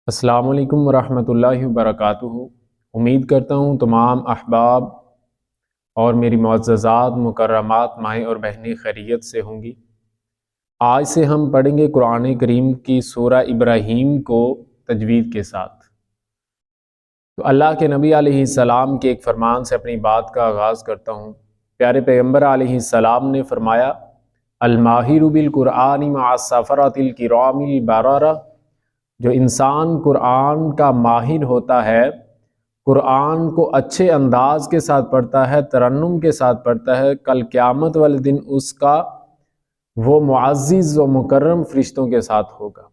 السلام علیکم ورحمۃ اللہ وبرکاتہ۔ امید کرتا ہوں تمام احباب اور میری معززات مکرمات مائیں اور بہنیں خیریت سے ہوں گی۔ آج سے ہم پڑھیں گے قرآن کریم کی سورہ ابراہیم کو تجوید کے ساتھ۔ تو اللہ کے نبی علیہ السلام کے ایک فرمان سے اپنی بات کا آغاز کرتا ہوں۔ پیارے پیغمبر علیہ السلام نے فرمایا، الماہر بالقرآن مع السفرۃ الکرام البررہ، جو انسان قرآن کا ماہر ہوتا ہے، قرآن کو اچھے انداز کے ساتھ پڑھتا ہے، ترنم کے ساتھ پڑھتا ہے، کل قیامت والے دن اس کا وہ معزز و مکرم فرشتوں کے ساتھ ہوگا۔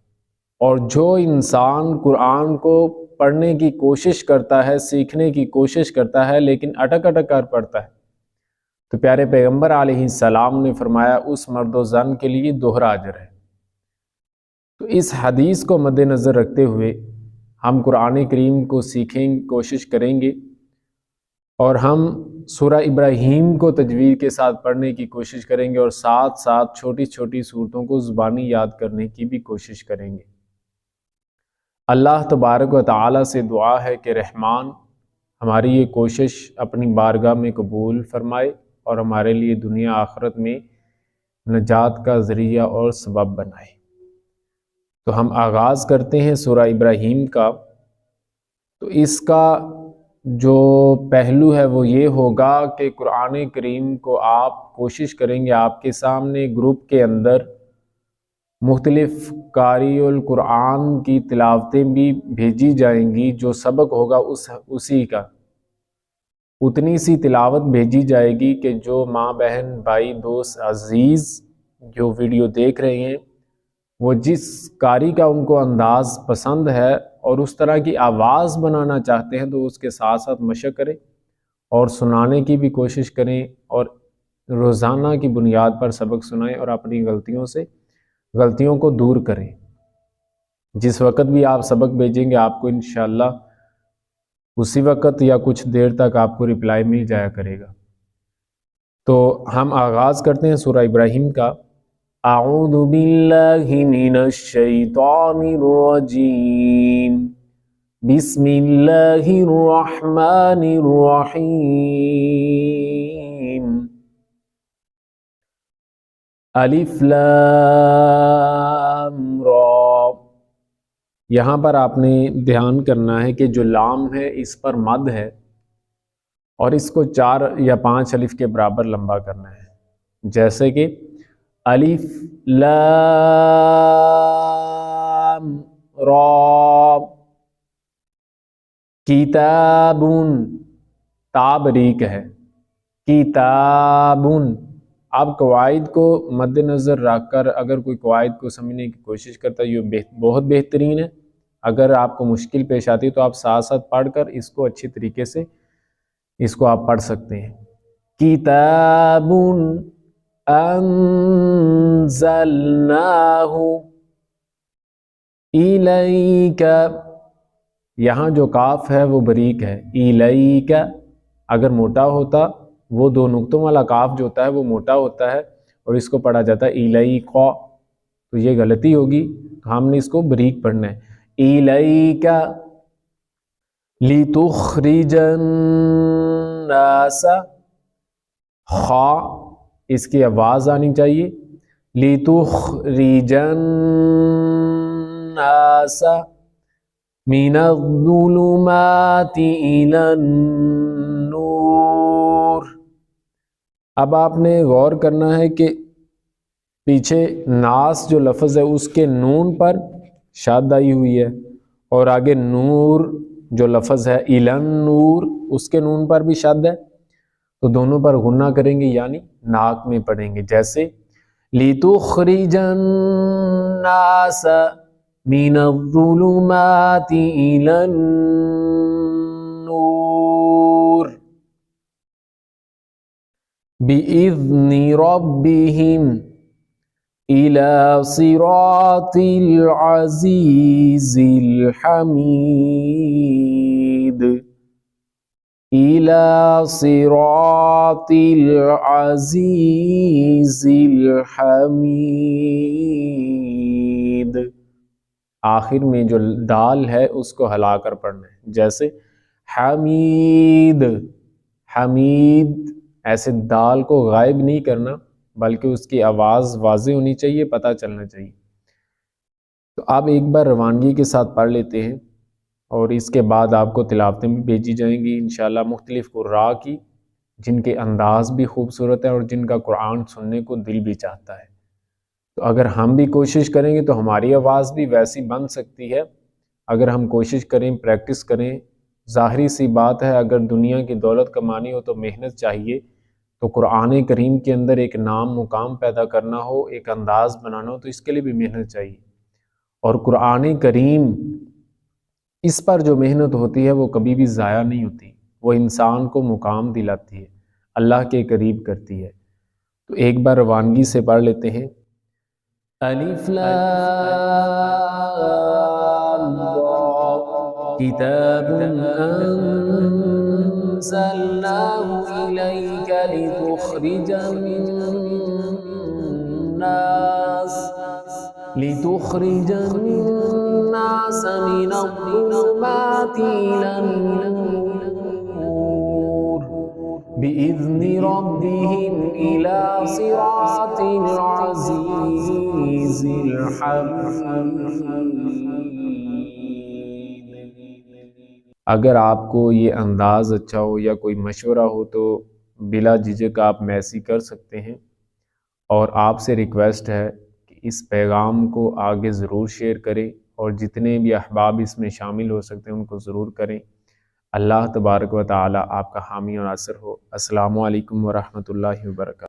اور جو انسان قرآن کو پڑھنے کی کوشش کرتا ہے، سیکھنے کی کوشش کرتا ہے لیکن اٹک اٹک کر پڑھتا ہے، تو پیارے پیغمبر علیہ السلام نے فرمایا اس مرد و زن کے لیے دوہرا اجر ہے۔ تو اس حدیث کو مد نظر رکھتے ہوئے ہم قرآن کریم کو سیکھیں، کوشش کریں گے، اور ہم سورہ ابراہیم کو تجوید کے ساتھ پڑھنے کی کوشش کریں گے، اور ساتھ ساتھ چھوٹی چھوٹی صورتوں کو زبانی یاد کرنے کی بھی کوشش کریں گے۔ اللہ تبارک و تعالی سے دعا ہے کہ رحمان ہماری یہ کوشش اپنی بارگاہ میں قبول فرمائے اور ہمارے لیے دنیا آخرت میں نجات کا ذریعہ اور سبب بنائے۔ تو ہم آغاز کرتے ہیں سورہ ابراہیم کا۔ تو اس کا جو پہلو ہے وہ یہ ہوگا کہ قرآن کریم کو آپ کوشش کریں گے، آپ کے سامنے گروپ کے اندر مختلف قاری القرآن کی تلاوتیں بھی بھیجی جائیں گی، جو سبق ہوگا اسی کا اتنی سی تلاوت بھیجی جائے گی کہ جو ماں بہن بھائی دوست عزیز جو ویڈیو دیکھ رہے ہیں، وہ جس قاری کا ان کو انداز پسند ہے اور اس طرح کی آواز بنانا چاہتے ہیں تو اس کے ساتھ ساتھ مشق کریں اور سنانے کی بھی کوشش کریں، اور روزانہ کی بنیاد پر سبق سنائیں اور اپنی غلطیوں کو دور کریں۔ جس وقت بھی آپ سبق بھیجیں گے آپ کو انشاءاللہ اسی وقت یا کچھ دیر تک آپ کو رپلائی مل جایا کرے گا۔ تو ہم آغاز کرتے ہیں سورہ ابراہیم کا۔ اعوذ باللہ من الشیطان الرجیم، بسم اللہ الرحمن الرحیم، الف لام را۔ یہاں پر آپ نے دھیان کرنا ہے کہ جو لام ہے اس پر مد ہے اور اس کو 4 یا 5 الف کے برابر لمبا کرنا ہے، جیسے کہ الف لام را، کتابن، تا بریک ہے، کتابن۔ آپ قواعد کو مد نظر رکھ کر اگر کوئی قواعد کو سمجھنے کی کوشش کرتا ہے یہ بہت بہترین ہے۔ اگر آپ کو مشکل پیش آتی تو آپ ساتھ ساتھ پڑھ کر اس کو اچھی طریقے سے اس کو آپ پڑھ سکتے ہیں۔ کتاب انزلناہ الیک، یہاں جو کاف ہے وہ بریک ہے، الیک اگر موٹا ہوتا، وہ 2 نقطوں والا کاف جو ہوتا ہے وہ موٹا ہوتا ہے اور اس کو پڑھا جاتا ہے الیک، تو یہ غلطی ہوگی، ہم نے اس کو بریک پڑھنا ہے۔ الیک لتخرج الناس، خا اس کی آواز آنی چاہیے، لتخرج الناس من الظلمات الى النور۔ اب آپ نے غور کرنا ہے کہ پیچھے ناس جو لفظ ہے اس کے نون پر شاد آئی ہوئی ہے، اور آگے نور جو لفظ ہے الى النور اس کے نون پر بھی شاد ہے، تو دونوں پر غنہ کریں گے، یعنی ناک میں پڑھیں گے، جیسے لِتُخْرِجَ النَّاسَ مِنَ الظُّلُمَاتِ إِلَى النُّورِ بِإِذْنِ رَبِّهِمْ إِلَى صِرَاطِ الْعَزِيزِ الْحَمِيدِ، إِلَى صِرَاطِ الْعَزِيزِ الْحَمِيدِ۔ آخر میں جو دال ہے اس کو ہلا کر پڑھنا ہے، جیسے حمید، حمید، ایسے دال کو غائب نہیں کرنا بلکہ اس کی آواز واضح ہونی چاہیے، پتہ چلنا چاہیے۔ تو آپ ایک بار روانگی کے ساتھ پڑھ لیتے ہیں اور اس کے بعد آپ کو تلاوتیں بھی بھیجی جائیں گی انشاءاللہ مختلف قراء کی، جن کے انداز بھی خوبصورت ہے اور جن کا قرآن سننے کو دل بھی چاہتا ہے۔ تو اگر ہم بھی کوشش کریں گے تو ہماری آواز بھی ویسی بن سکتی ہے، اگر ہم کوشش کریں، پریکٹس کریں۔ ظاہری سی بات ہے، اگر دنیا کی دولت کمانی ہو تو محنت چاہیے، تو قرآن کریم کے اندر ایک نام مقام پیدا کرنا ہو، ایک انداز بنانا ہو، تو اس کے لیے بھی محنت چاہیے۔ اور قرآن کریم، اس پر جو محنت ہوتی ہے وہ کبھی بھی ضائع نہیں ہوتی، وہ انسان کو مقام دلاتی ہے، اللہ کے قریب کرتی ہے۔ تو ایک بار روانگی سے پڑھ لیتے ہیں۔ الف لام را کتاب انزلناه الیک لتخرج الناس من الظلمات إلى النور بإذن ربهم إلى صراط العزيز الحميد۔ اگر آپ کو یہ انداز اچھا ہو یا کوئی مشورہ ہو تو بلا جھجک آپ میسیج کر سکتے ہیں، اور آپ سے ریکویسٹ ہے کہ اس پیغام کو آگے ضرور شیئر کریں اور جتنے بھی احباب اس میں شامل ہو سکتے ہیں ان کو ضرور کریں۔ اللہ تبارک و تعالی آپ کا حامی و ناصر ہو۔ السلام علیکم ورحمۃ اللہ وبرکاتہ۔